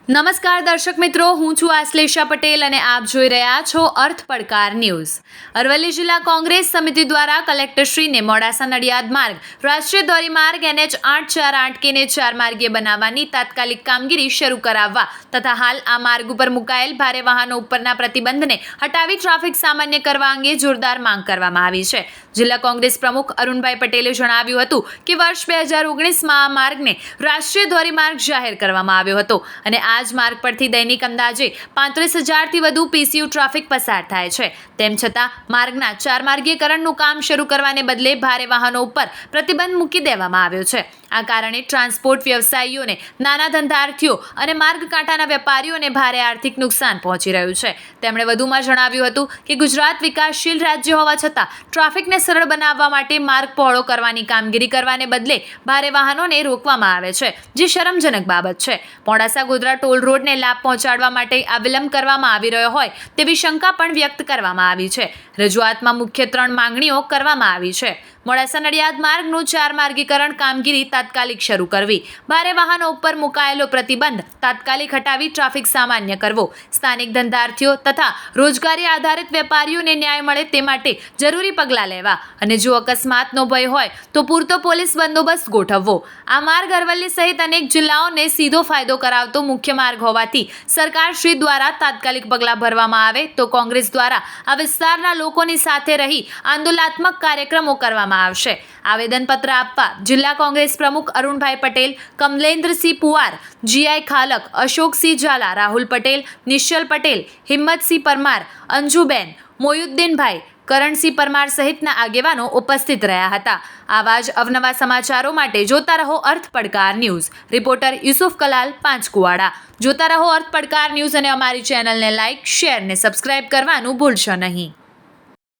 નમસ્કાર દર્શક મિત્રો, હું છું આશ્લેષા પટેલ અને આપ જોઈ રહ્યા છો અર્થ પડકાર ન્યૂઝ। અરવલ્લી જિલ્લા કોંગ્રેસ સમિતિ દ્વારા કલેક્ટરશ્રીને મોડાસા નડિયાદ માર્ગ રાષ્ટ્રીય ધોરીમાર્ગ NH 848 કે ને 4 માર્ગીય બનાવવાની તાત્કાલિક કામગીરી શરૂ કરાવવા તથા હાલ આ માર્ગ ઉપર મુકાયેલ ભારે વાહનો ઉપરના પ્રતિબંધને હટાવી ટ્રાફિક સામાન્ય કરવા અંગે જોરદાર માંગ કરવામાં આવી છે। જિલ્લા કોંગ્રેસ પ્રમુખ અરુણભાઈ પટેલે જણાવ્યું હતું કે વર્ષ 2019માં આ માર્ગને રાષ્ટ્રીય ધોરીમાર્ગ જાહેર કરવામાં આવ્યો હતો અને આજ માર્ગ પરથી દૈનિક અંદાજે 35,000થી વધુ PCU ટ્રાફિક પસાર થાય છે। તેમ છતાં માર્ગના 4 માર્ગીયકરણનું કામ શરૂ કરવાને બદલે ભારે વાહનો ઉપર પ્રતિબંધ મૂકી દેવામાં આવ્યો છે। આ કારણે ટ્રાન્સપોર્ટ વ્યવસાયીઓને, નાના ધંધાર્થીઓ અને માર્ગ કાંઠાના વેપારીઓને ભારે આર્થિક નુકસાન પહોંચી રહ્યું છે। તેમણે વધુમાં જણાવ્યું હતું કે ગુજરાત વિકાસશીલ રાજ્ય હોવા છતાં ટ્રાફિકને સરળ બનાવવા માટે માર્ગ પહોળો કરવાની કામગીરી કરવાને બદલે ભારે વાહનોને રોકવામાં આવે છે, જે શરમજનક બાબત છે। મોડાસા ગોધરા ટોલ રોડને લાભ પહોંચાડવા માટે આ વિલંબ કરવામાં આવી રહ્યો હોય તેવી શંકા પણ વ્યક્ત કરવામાં આવી છે। રજૂઆતમાં મુખ્ય 3 માંગણીઓ કરવામાં આવી છે। મોડાસા નડિયાદ માર્ગનું 4 માર્ગીકરણ કામગીરી તાત્કાલિક શરૂ કરવી, ભારે વાહનો ઉપર મુકાયેલો પ્રતિબંધ તાત્કાલિક હટાવી ટ્રાફિક સામાન્ય કરવો, સ્થાનિક ધંધાર્થીઓ તથા રોજગારી આધારિત વેપારીઓને ન્યાય મળે તે માટે જરૂરી પગલાં લેવા અને જો અકસ્માતનો ભય હોય તો પૂરતો પોલીસ બંદોબસ્ત ગોઠવવો। આ માર્ગ અરવલ્લી સહિત અનેક જિલ્લાઓને સીધો ફાયદો કરાવતો મુખ્ય માર્ગ હોવાથી સરકારશ્રી દ્વારા તાત્કાલિક પગલાં ભરવામાં આવે તો કોંગ્રેસ દ્વારા આ વિસ્તારના લોકોની સાથે રહી આંદોલનાત્મક કાર્યક્રમો કરવામાં આવશે। આવેદનપત્ર આપવા જિલ્લા કોંગ્રેસ પ્રમુખ અરુણભાઈ પટેલ, કમલેન્દ્રસિંહ પુવાર, GI ખાલક, અશોકસિંહ ઝાલા, રાહુલ પટેલ, નિશ્ચલ પટેલ, હિંમતસિંહ પરમાર, અંજુબેન, મોયુદ્દીનભાઈ, કરણસિંહ પરમાર સહિતના આગેવાનો ઉપસ્થિત રહ્યા હતા। આવા જ અવનવા સમાચારો માટે જોતા રહો અર્થ પડકાર ન્યૂઝ। રિપોર્ટર યુસુફ કલાલ, પાંચકુવાડા। જોતા રહો અર્થ પડકાર ન્યૂઝ અને અમારી ચેનલને લાઇક, શેર ને સબસ્ક્રાઇબ કરવાનું ભૂલશો નહીં।